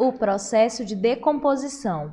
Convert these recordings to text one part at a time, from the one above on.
O processo de decomposição.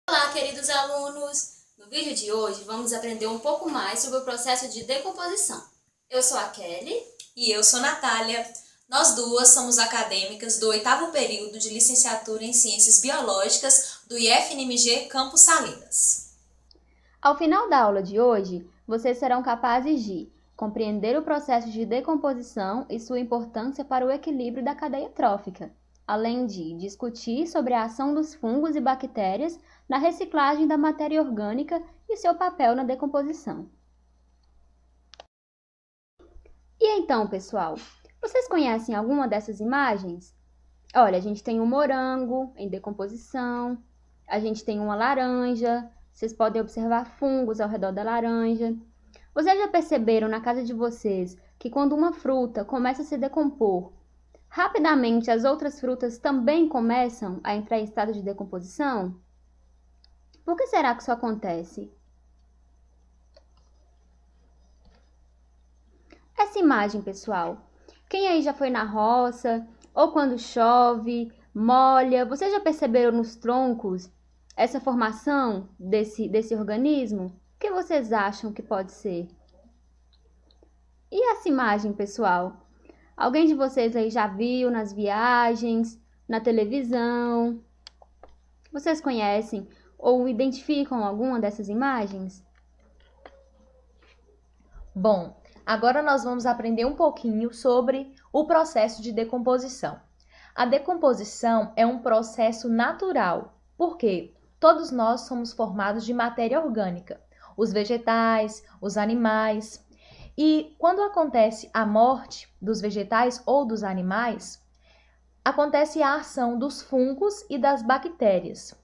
Olá, queridos alunos! No vídeo de hoje vamos aprender um pouco mais sobre o processo de decomposição. Eu sou a Kelly. E eu sou Natália. Nós duas somos acadêmicas do 8º período de licenciatura em Ciências Biológicas do IFNMG Campus Salinas. Ao final da aula de hoje, vocês serão capazes de compreender o processo de decomposição e sua importância para o equilíbrio da cadeia trófica, além de discutir sobre a ação dos fungos e bactérias na reciclagem da matéria orgânica e seu papel na decomposição. E então, pessoal, vocês conhecem alguma dessas imagens? Olha, a gente tem um morango em decomposição, a gente tem uma laranja, vocês podem observar fungos ao redor da laranja. Vocês já perceberam na casa de vocês que quando uma fruta começa a se decompor, rapidamente as outras frutas também começam a entrar em estado de decomposição? Por que será que isso acontece? Essa imagem, pessoal, quem aí já foi na roça, ou quando chove, molha, vocês já perceberam nos troncos essa formação desse organismo? O que vocês acham que pode ser? E essa imagem, pessoal? Alguém de vocês aí já viu nas viagens, na televisão? Vocês conhecem ou identificam alguma dessas imagens? Bom, agora nós vamos aprender um pouquinho sobre o processo de decomposição. A decomposição é um processo natural, porque todos nós somos formados de matéria orgânica, os vegetais, os animais. E quando acontece a morte dos vegetais ou dos animais, acontece a ação dos fungos e das bactérias.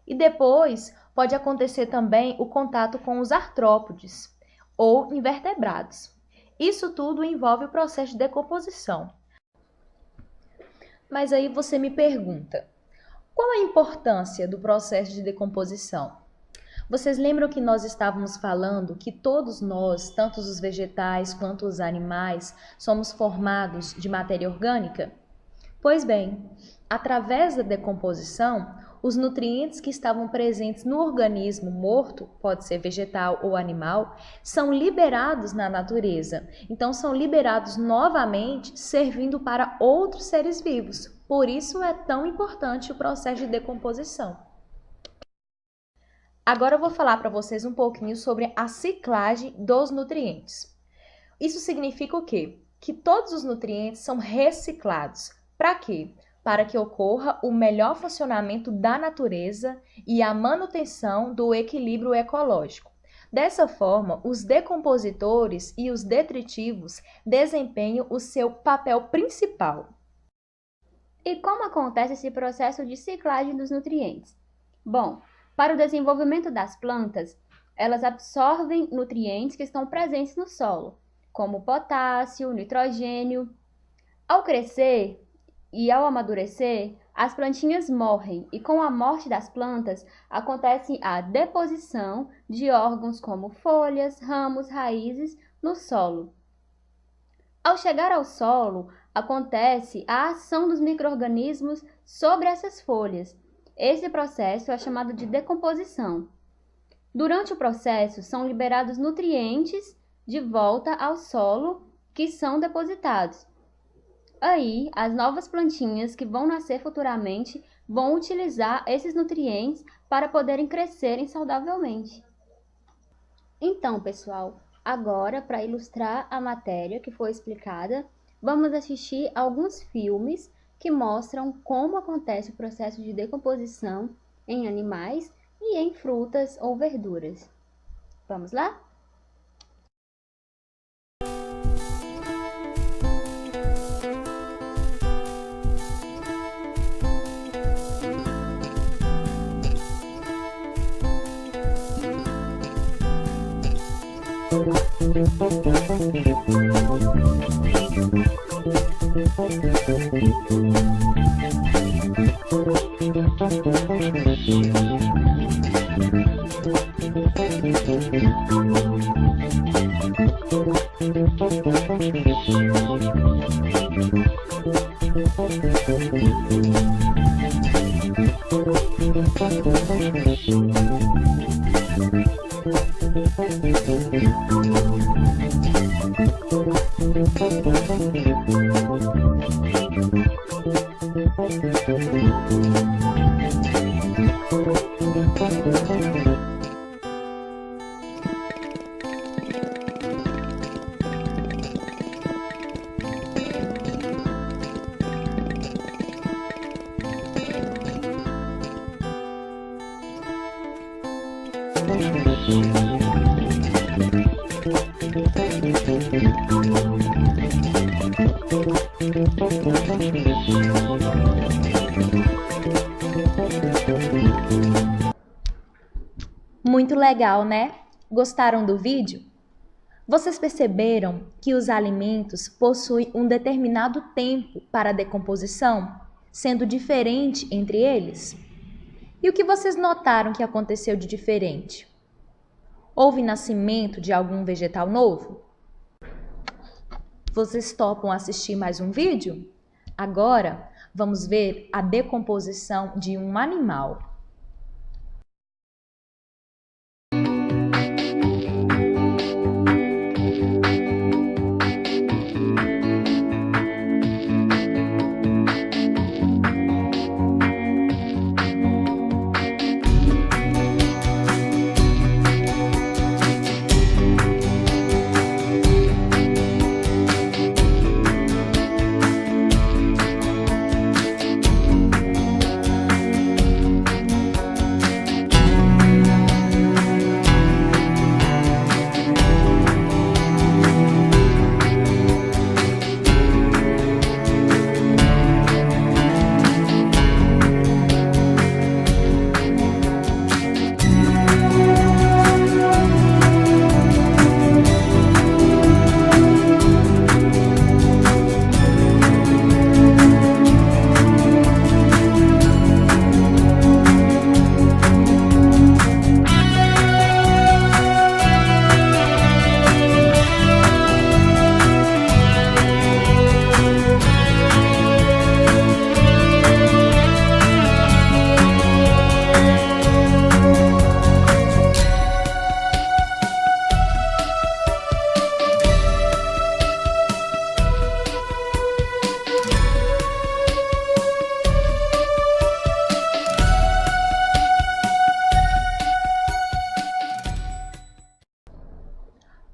E depois pode acontecer também o contato com os artrópodes ou invertebrados. Isso tudo envolve o processo de decomposição. Mas aí você me pergunta, qual a importância do processo de decomposição? Vocês lembram que nós estávamos falando que todos nós, tanto os vegetais quanto os animais, somos formados de matéria orgânica? Pois bem, através da decomposição, os nutrientes que estavam presentes no organismo morto, pode ser vegetal ou animal, são liberados na natureza. Então, são liberados novamente, servindo para outros seres vivos. Por isso é tão importante o processo de decomposição. Agora eu vou falar para vocês um pouquinho sobre a ciclagem dos nutrientes. Isso significa o quê? Que todos os nutrientes são reciclados. Para quê? Para que ocorra o melhor funcionamento da natureza e a manutenção do equilíbrio ecológico. Dessa forma, os decompositores e os detritivos desempenham o seu papel principal. E como acontece esse processo de ciclagem dos nutrientes? Bom, para o desenvolvimento das plantas, elas absorvem nutrientes que estão presentes no solo, como potássio, nitrogênio. Ao crescer e ao amadurecer, as plantinhas morrem e com a morte das plantas acontece a deposição de órgãos como folhas, ramos, raízes no solo. Ao chegar ao solo, acontece a ação dos micro-organismos sobre essas folhas. Esse processo é chamado de decomposição. Durante o processo, são liberados nutrientes de volta ao solo que são depositados. Aí, as novas plantinhas que vão nascer futuramente vão utilizar esses nutrientes para poderem crescerem saudavelmente. Então, pessoal, agora, para ilustrar a matéria que foi explicada, vamos assistir alguns filmes que mostram como acontece o processo de decomposição em animais e em frutas ou verduras. Vamos lá? Muito legal, né? Gostaram do vídeo? Vocês perceberam que os alimentos possuem um determinado tempo para a decomposição, sendo diferente entre eles? E o que vocês notaram que aconteceu de diferente? Houve nascimento de algum vegetal novo? Vocês topam assistir mais um vídeo? Agora, vamos ver a decomposição de um animal.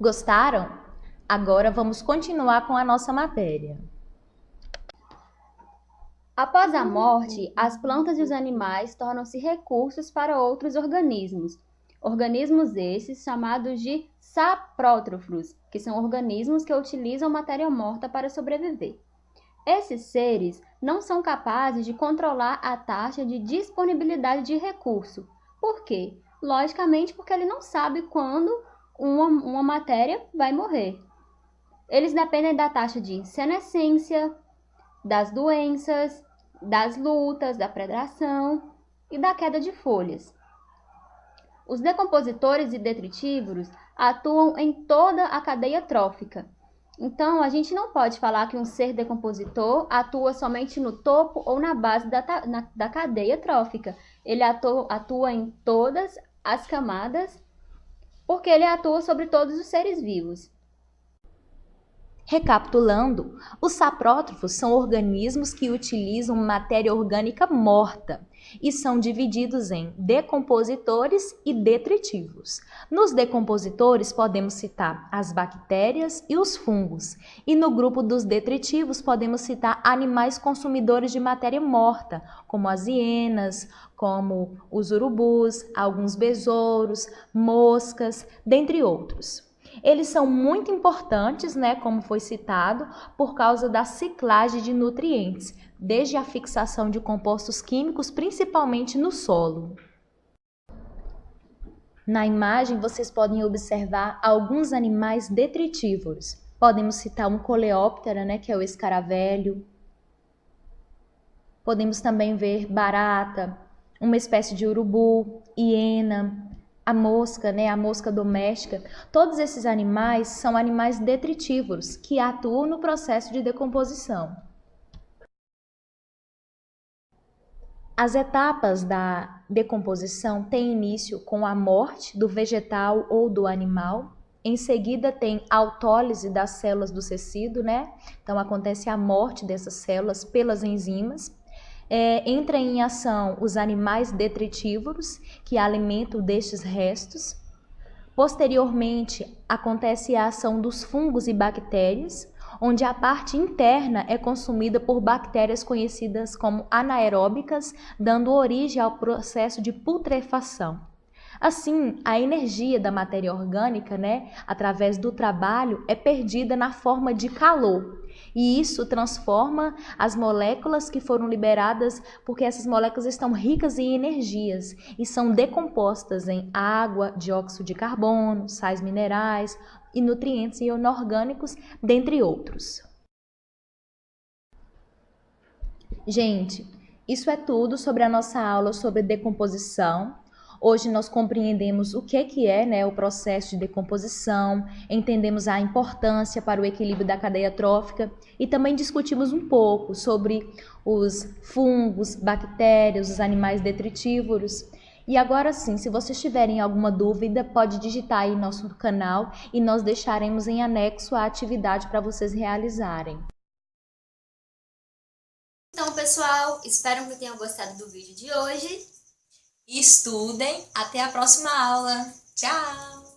Gostaram? Agora vamos continuar com a nossa matéria. Após a morte, as plantas e os animais tornam-se recursos para outros organismos. Organismos esses chamados de saprótrofos, que são organismos que utilizam matéria morta para sobreviver. Esses seres não são capazes de controlar a taxa de disponibilidade de recurso. Por quê? Logicamente porque ele não sabe quando uma matéria vai morrer. Eles dependem da taxa de senescência, das doenças, das lutas, da predação e da queda de folhas. Os decompositores e detritívoros atuam em toda a cadeia trófica. Então, a gente não pode falar que um ser decompositor atua somente no topo ou na base da cadeia trófica. Ele atua em todas as camadas, porque ele atua sobre todos os seres vivos. Recapitulando, os saprótrofos são organismos que utilizam matéria orgânica morta e são divididos em decompositores e detritivos. Nos decompositores podemos citar as bactérias e os fungos, e no grupo dos detritivos podemos citar animais consumidores de matéria morta, como as hienas, como os urubus, alguns besouros, moscas, dentre outros. Eles são muito importantes, como foi citado, por causa da ciclagem de nutrientes, desde a fixação de compostos químicos, principalmente no solo. Na imagem, vocês podem observar alguns animais detritívoros. Podemos citar um coleóptera, que é o escaravelho. Podemos também ver barata, uma espécie de urubu, hiena, a mosca doméstica. Todos esses animais são animais detritívoros que atuam no processo de decomposição. As etapas da decomposição têm início com a morte do vegetal ou do animal, Em seguida tem a autólise das células do tecido, né? Então acontece a morte dessas células pelas enzimas. Entra em ação os animais detritívoros, que alimentam destes restos. Posteriormente, acontece a ação dos fungos e bactérias, onde a parte interna é consumida por bactérias conhecidas como anaeróbicas, dando origem ao processo de putrefação. Assim, a energia da matéria orgânica, né, através do trabalho, é perdida na forma de calor. E isso transforma as moléculas que foram liberadas, porque essas moléculas estão ricas em energias e são decompostas em água, dióxido de carbono, sais minerais e nutrientes inorgânicos, dentre outros. Gente, isso é tudo sobre a nossa aula sobre decomposição. Hoje nós compreendemos o que é, né, o processo de decomposição, entendemos a importância para o equilíbrio da cadeia trófica e também discutimos um pouco sobre os fungos, bactérias, os animais detritívoros. E agora sim, se vocês tiverem alguma dúvida, pode digitar aí nosso canal e nós deixaremos em anexo a atividade para vocês realizarem. Então, pessoal, espero que tenham gostado do vídeo de hoje. Estudem, até a próxima aula. Tchau!